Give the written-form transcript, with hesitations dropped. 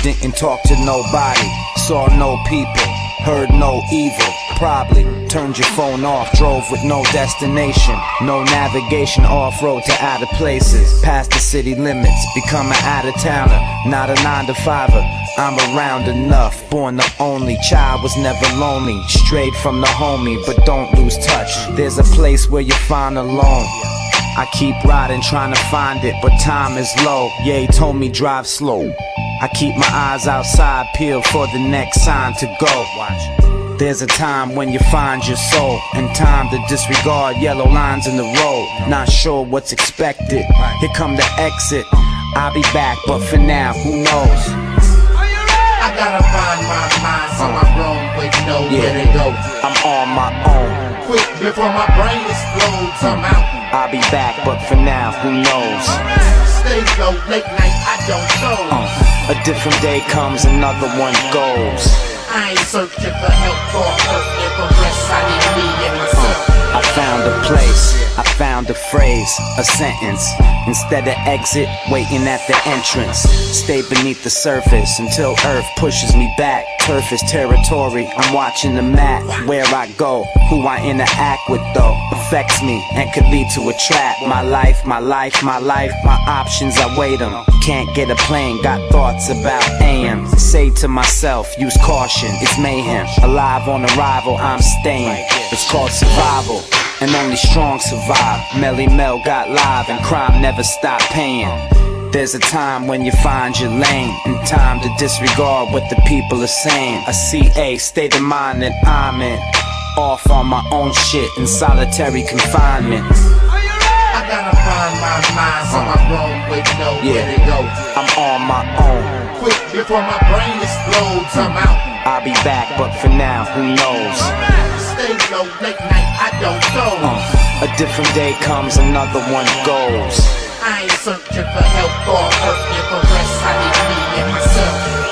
Didn't talk to nobody, saw no people, heard no evil. Probably turned your phone off, drove with no destination, no navigation, off-road to outer places, past the city limits, become an out-of-towner, not a 9-to-5er. I'm around enough, born the only child, was never lonely, straight from the homie, but don't lose touch. There's a place where you find alone. I keep riding, trying to find it, but time is low. Yeah, he told me drive slow. I keep my eyes outside, peeled for the next sign to go. There's a time when you find your soul, and time to disregard yellow lines in the road. Not sure what's expected, here come the exit. I'll be back, but for now, who knows? I gotta find my mind, so I'm wrong, but nowhere to go. I'm on my own. Quick before my brain explodes, I'm out. I'll be back, but for now, who knows? Stay low, late night, I don't know. A different day comes, another one goes. I ain't searching for help or hurt and progress. I need me and myself. I found a place, I found a phrase, a sentence. Instead of exit, waiting at the entrance. Stay beneath the surface until earth pushes me back. Turf is territory, I'm watching the map. Where I go, who I interact with though, affects me and could lead to a trap. My life, my life, my life, my options, I weigh them. Can't get a plane, got thoughts about AM. Say to myself, use caution, it's mayhem. Alive on arrival, I'm staying. It's called survival, and only strong survive. Melly Mel got live, and crime never stopped paying. There's a time when you find your lane, and time to disregard what the people are saying. A CA state of mind that I'm in, off on my own shit in solitary confinement. I gotta find my mind, so I'm wrong with nowhere to go. I'm on my own. Quick before my brain explodes, I'm out. I'll be back, but for now, who knows? Stay low, late night, I don't know. A different day comes, another one goes. I ain't searching for help or hurt and progress. I need me and myself.